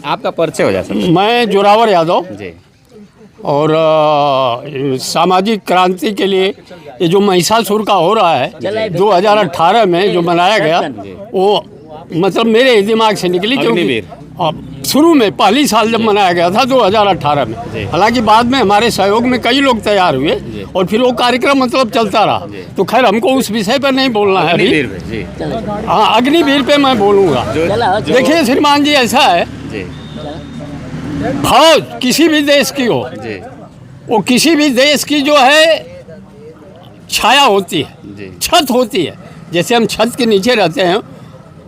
आपका परिचय हो जाए सर। मैं जोरावर यादव जी और सामाजिक क्रांति के लिए ये जो महिषासुर का हो रहा है 2018 में जो मनाया गया वो मतलब मेरे दिमाग से निकली, क्योंकि शुरू में पहली साल जब मनाया गया था 2018 में, हालांकि बाद में हमारे सहयोग में कई लोग तैयार हुए और फिर वो कार्यक्रम मतलब चलता रहा। तो खैर हमको उस विषय पर नहीं बोलना है अभी। हाँ, अग्निवीर पे मैं बोलूँगा। देखिए श्रीमान जी, ऐसा है फौज किसी भी देश की हो, वो किसी भी देश की जो है छाया होती है, छत होती है। जैसे हम छत के नीचे रहते हैं,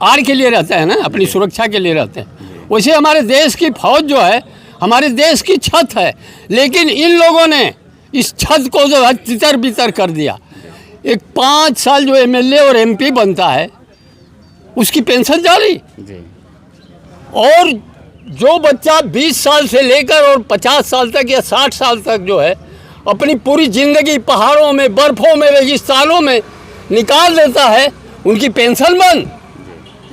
आड़ के लिए रहते हैं ना, अपनी सुरक्षा के लिए रहते हैं, वैसे हमारे देश की फौज जो है हमारे देश की छत है। लेकिन इन लोगों ने इस छत को जो है तितर बितर कर दिया। एक 5 साल जो एमएलए और एमपी बनता है उसकी पेंशन जारी, और जो बच्चा 20 साल से लेकर और 50 साल तक या 60 साल तक जो है अपनी पूरी ज़िंदगी पहाड़ों में, बर्फ़ों में, रेगिस्तानों में निकाल देता है, उनकी पेंशन बंद।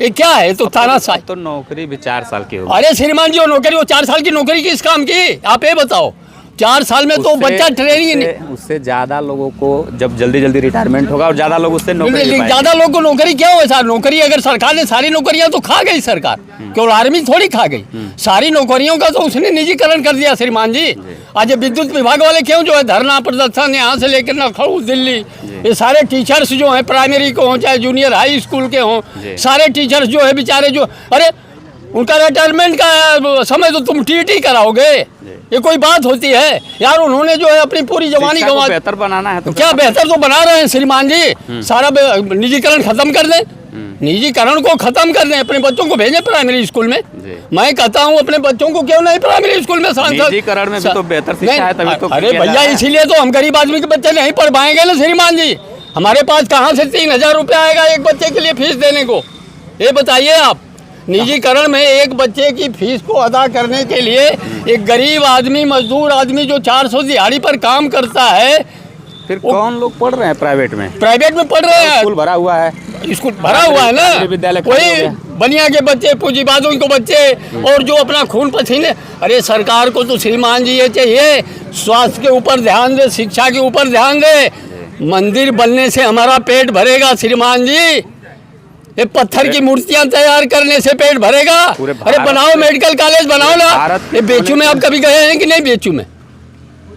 ये क्या है? तो तानाशाही। तो नौकरी भी 4 साल की होगी। अरे श्रीमान जी, वो 4 साल की नौकरी किस काम की? आप ये बताओ। 4 साल में तो बच्चा ट्रेनिंग उससे ज़्यादा लोगों को जब जल्दी रिटायरमेंट होगा और ज़्यादा लोग उससे नौकरी, ज़्यादा लोगों को नौकरी क्या हो सर? नौकरी अगर सरकार ने सारी नौकरियां तो खा गई सरकार, केवल आर्मी थोड़ी खा गई, सारी नौकरियों का तो उसने निजीकरण कर दिया श्रीमान जी। आज विद्युत विभाग वाले क्यों जो है धरना प्रदर्शन यहाँ से लेकर लखनऊ, दिल्ली, ये सारे टीचर्स जो हैं प्राइमरी को हों चाहे जूनियर हाई स्कूल के हों, सारे टीचर्स जो है बेचारे जो, अरे उनका रिटायरमेंट का समय तो तुम टीटी कराओगे? ये कोई बात होती है यार? उन्होंने जो है अपनी पूरी जवानी गंवा, बेहतर बनाना है तो क्या बेहतर तो बना रहे हैं श्रीमान जी। सारा निजीकरण खत्म कर दें, निजीकरण को खत्म कर दें, अपने बच्चों को भेजें प्राइमरी स्कूल में। मैं कहता हूँ अपने बच्चों को क्यों नहीं प्राइमरी स्कूल में निजीकरण में भी तो बेहतर शिक्षा है तभी तो। अरे भैया, इसीलिए तो हम गरीब आदमी के बच्चे नहीं पढ़ पाएंगे ना श्रीमान जी। हमारे पास कहाँ से 3000 रुपया आएगा एक बच्चे के लिए फीस देने को? ये बताइए आप। निजीकरण में एक बच्चे की फीस को अदा करने के लिए एक गरीब आदमी, मजदूर आदमी जो 400 दिहाड़ी पर काम करता है, फिर कौन लोग पढ़ रहे हैं प्राइवेट में? प्राइवेट में पढ़ रहे हैं। स्कूल भरा हुआ है, स्कूल भरा हुआ है ना, विद्यालय वही बनिया के बच्चे, पूंजीवादों के बच्चे और जो अपना खून पसीने। अरे सरकार को तो श्रीमान जी ये चाहिए स्वास्थ्य के ऊपर ध्यान दे, शिक्षा के ऊपर ध्यान दे। मंदिर बनने से हमारा पेट भरेगा श्रीमान जी, ये पत्थर की मूर्तियां तैयार करने से पेट भरेगा? अरे बनाओ, मेडिकल कॉलेज बनाओ ना। ये बेचू में आप कभी गए हैं कि नहीं? बेचू में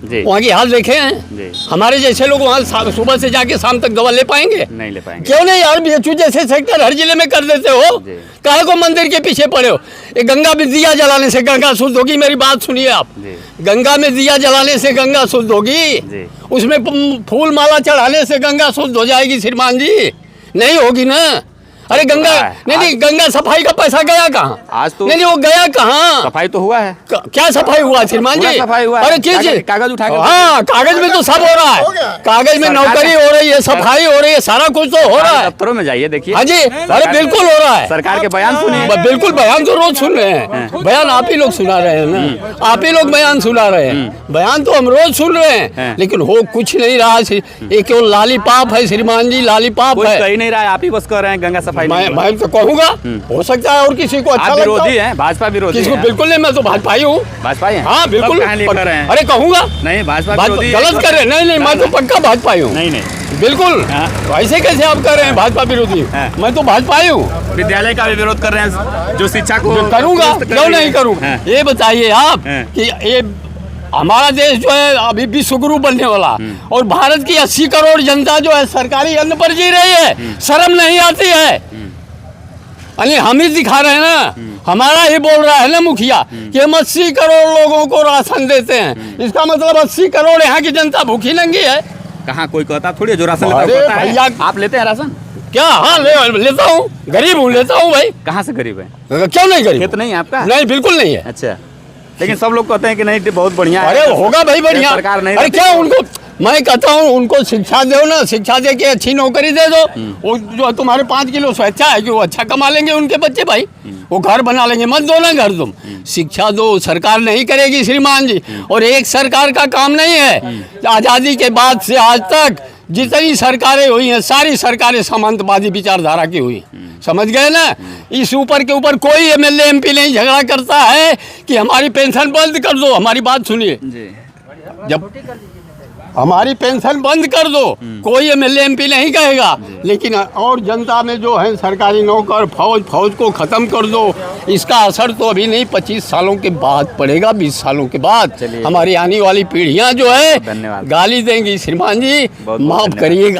वहाँ की हाल देखे हैं? हमारे जैसे लोग वहाँ सुबह से जाके शाम तक दवा ले पाएंगे? नहीं ले पाएंगे। क्यों नहीं यार? बेचू जैसे सेक्टर हर जिले में कर देते हो, काहे को मंदिर के पीछे पड़े हो? ये गंगा में दिया जलाने से गंगा शुद्ध होगी। मेरी बात सुनिए आप, गंगा में दिया जलाने से गंगा शुद्ध होगी, उसमें फूल माला चढ़ाने से गंगा शुद्ध हो जाएगी श्रीमान जी? नहीं होगी ना। अरे गंगा नहीं, गंगा सफाई का पैसा गया कहाँ? आज तो नहीं, वो गया कहाँ? सफाई तो हुआ है। क्या सफाई हुआ श्रीमान जी? सफाई हुआ। अरे किस कागज उठा? हाँ, कागज में तो सब हो रहा है। कागज में नौकरी हो रही है, सफाई हो रही है, सारा कुछ तो हो रहा है। दफ्तरों में जाइए देखिए। हाँ जी, अरे बिल्कुल हो रहा है। सरकार के बयान सुनिए। बिल्कुल, बयान तो रोज सुन रहे हैं। बयान आप ही लोग सुना रहे हैं ना, आप ही लोग बयान सुना रहे हैं। बयान तो हम रोज सुन रहे हैं, लेकिन हो कुछ नहीं रहा। ये केवल लालीपाप है श्रीमान जी, लालीपाप है। कहीं नहीं रहा है, आप ही बस कर रहे हैं गंगा सफाई। मैं तो कहूँगा, हो सकता है और किसी को अच्छा विरोधी है, भाजपा विरोधी। किसको? बिल्कुल नहीं, मैं तो भाजपाई हूँ। भाजपाई है? हाँ बिल्कुल। अरे कहूँगा नहीं, भाजपा गलत कर रहे हैं। नहीं, मैं तो पक्का भाजपाई हूँ। नहीं, बिल्कुल। तो ऐसे कैसे आप कर रहे हैं भाजपा विरोधी? मैं तो भाजपाई हूँ। विद्यालय का भी विरोध कर रहे हैं, जो शिक्षा को करूँगा, क्यों नहीं करूँगा? ये बताइए आप कि ये हमारा देश जो है अभी विश्वगुरु बनने वाला, और भारत की 80 करोड़ जनता जो है सरकारी अन्न पर जी रही है। शर्म नहीं आती है? अरे हम ही दिखा रहे हैं ना, हमारा ही बोल रहा है ना मुखिया कि हम 80 करोड़ लोगों को राशन देते हैं। इसका मतलब 80 करोड़ यहाँ की जनता भूखी नंगी है। कहाँ कोई कहता थोड़ी जो राशन लेता है। भैया आप लेते हैं राशन? क्या? हाँ लेता हूँ, गरीब हूँ, लेता हूँ भाई। कहाँ से गरीब है? क्यों नहीं गरीब? खेत नहीं है आपका? नहीं, बिल्कुल नहीं है। अच्छा, लेकिन सब लोग कहते हैं कि नहीं बहुत बढ़िया है। अरे होगा भाई बढ़िया। सरकार नहीं। अरे क्या उनको, मैं कहता हूँ उनको शिक्षा दो ना, शिक्षा दे के अच्छी नौकरी दे दो। वो जो तुम्हारे 5 किलो स्वेच्छा है कि वो अच्छा कमा लेंगे उनके बच्चे भाई, वो घर बना लेंगे। मत दो ना घर तुम, शिक्षा दो। सरकार नहीं करेगी श्रीमान जी, और एक सरकार का काम नहीं है। आज़ादी के बाद से आज तक जितनी सरकारें हुई हैं सारी सरकारें सामंतवादी विचारधारा की हुई। समझ गए ना? इस ऊपर के ऊपर कोई एमएलए एमपी नहीं झगड़ा करता है कि हमारी पेंशन बंद कर दो। हमारी बात सुनिए, जी जब हमारी पेंशन बंद कर दो कोई एमएलए एमपी नहीं कहेगा, लेकिन और जनता में जो है सरकारी नौकर फौज को ख़त्म कर दो, इसका असर तो अभी नहीं 25 सालों के बाद पड़ेगा, 20 सालों के बाद। चलिए। हमारी आने वाली पीढ़ियां जो है धन्यवाद। गाली देंगी। श्रीमान जी बहुत माफ़ धन्यवाद। करिएगा।